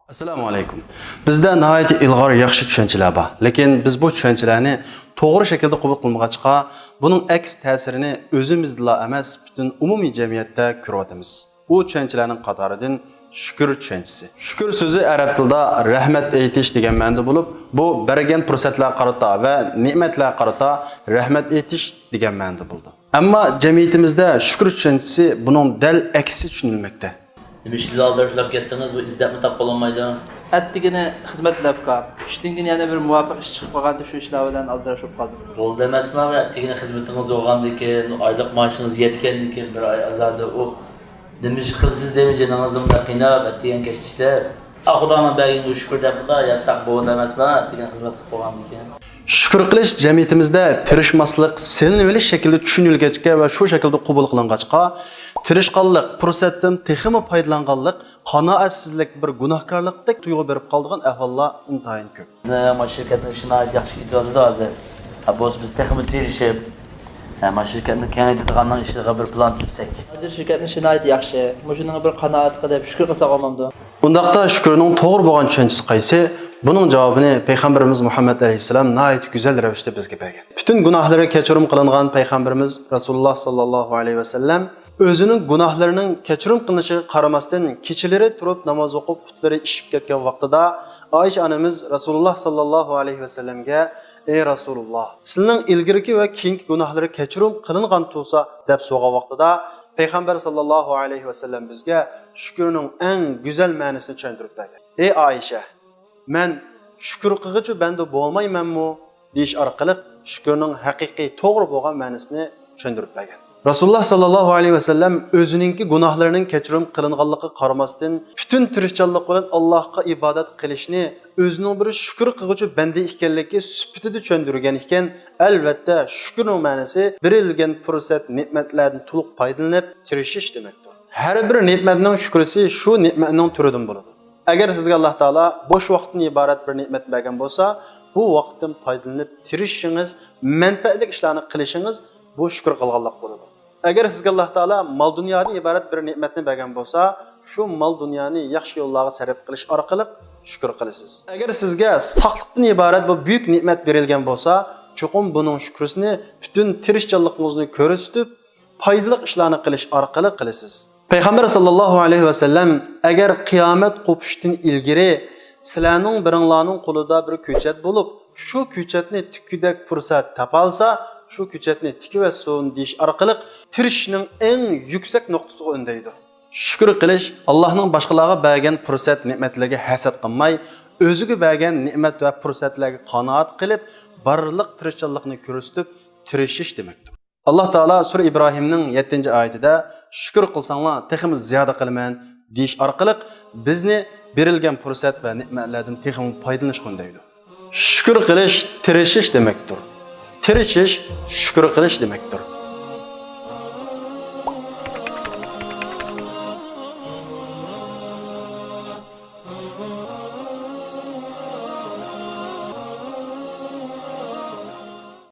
Assalomu alaykum. Bizda nihoyat ilg'or yaxshi tushunchalar bor, lekin biz bu tushunchalarni to'g'ri shaklda qabul qilmag'achqa, buning aks ta'sirini o'zimizda emas, butun umumiy jamiyatda ko'ryapmiz. Bu tushunchalarning qatoridan shükür tushunchasi. Shükür so'zi arab tilida rahmat aytish degan ma'noda bo'lib, bu bergan fursatlarga qarata va ne'matlarga qarata rahmat aytish degan ma'noda bo'ldi. Ammo jamiyatimizda shükür tushunchasi buning dal aksi tushunilmoqda. Demişli aldırışlap gettiniz, bu izletme tap olunmaydı. Ettigini hizmet lafka. İştingin yani bir muvafık iş çıkıp bakanda şu işler bilen aldırışıp kaldım. Bol demesme ve ettigini hizmetiniz olgandikin, aylık maaşınız yetkendikin, bir ay azadı o. Demiş kılsız demeyeceğin anızlığımda kıynap, ettigen geçti işte. Akudana belgin şükür de yasak bol demesme, ettigini hizmet kılıp olgandikin. Shukr qilish jamiyatimizda tirishmaslik, selinveli shaklda tushunilgachga va shu shaklda qabul qilingancha, tirishqanlik, fursatdan texmi foydalanganlik, qanoatsizlik bir gunohkorlikdek tuyg'u berib qolgan ahvollar intayin ko'p. Ama şirketin işine ait yaxşı gidiyordu da hazır. Bu biz texmi tirişip, ama şirketin kendi tıkandan işine bir plan tutsek. Hazır şirketin işine ait yaxşı. Muşunun bir kanaat qilib şükür qilsak olmamdı. Undaqda shukrning to'g'ri bo'lgan tushunchasi qaysi? Buning javobini payg'ambarimiz Muhammad alayhisalom nihoyat go'zal ravishda bizga bergan. Butun gunohlari kechirim qilingan payg'ambarimiz Rasululloh sallallohu alayhi vasallam o'zining gunohlarining kechirim qilinishiga qaramasdan kechalari turib namoz o'qib, putlari ishib ketgan vaqtida Oysha onamiz Rasululloh sallallohu alayhi vasallamga: "Ey Rasululloh, sizning ilgirki va keyingi gunohlari kechirim qilingan bo'lsa" deb so'ragan vaqtida payg'ambar sallallohu alayhi vasallam bizga shukrning eng go'zal ma'nosini tushuntirib bergan. "Ey Oysha, men shukr qilg'ichi banda bo'lmaymanmi?" deyish orqali shukrning haqiqiy to'g'ri bo'lgan ma'nosini tushuntirib bergan. Rasululloh sallallohu alayhi vasallam o'zininki gunohlarining kechirim qilinganligiga qaramasdan butun tirishchanlik bilan Allohga ibodat qilishni o'zining bir shukr qilg'ichi banda ekanligi sifatida tushuntirgan ekan, albatta shukrning ma'nosi berilgan fursat, ne'matlardan to'liq foydalanib tirishish demakdir. Har bir ne'matning shukrisi shu ne'matning turidan bo'ladi. Agar sizga Alloh taolo bo'sh vaqtdan iborat bir ne'mat bergan bo'lsa, bu vaqtdan foydalanib tirishingiz, manfaatli ishlarni qilishingiz bu shukr qilganlik bo'ladi. Agar sizga Alloh taolo mol dunyodan iborat bir ne'matni bergan bo'lsa, shu mol dunyoni yaxshi yo'llarga sarf qilish orqali shukr qilasiz. Agar sizga sog'likdan iborat bu buyuk ne'mat berilgan bo'lsa, chuqur buning shukrisini butun tirishchanligingizni ko'rsatib, foydali ishlarni qilish orqali qilasiz. Payg'ambar sallallohu alayhi vasallam agar qiyomat qo'pishdan ilgari sizlarning biringlarning qo'lida bir ko'chat bo'lib, shu ko'chatni tikkudak fursat topalsa, shu ko'chatni tikib va so'n deyish orqali tirishning eng yuksak nuqtasiga o'ndaydi. Shukr qilish Allohning boshqalarga bergan fursat ne'matlarga hasad qilmay, o'ziga bergan ne'mat va fursatlarga qanoat qilib, barliq tirishchanlikni ko'rsatib tirishish demakdir. Allah Taala Sura İbrahim'nin 7. ayetida shukr qilsanglar, teximiz ziyoda qilaman deyish orqali bizni berilgan fursat va ne'matlardan texim foydalanishga undaydi. Shukr qilish tirishish demakdir. Tirishish shukr qilish demakdir.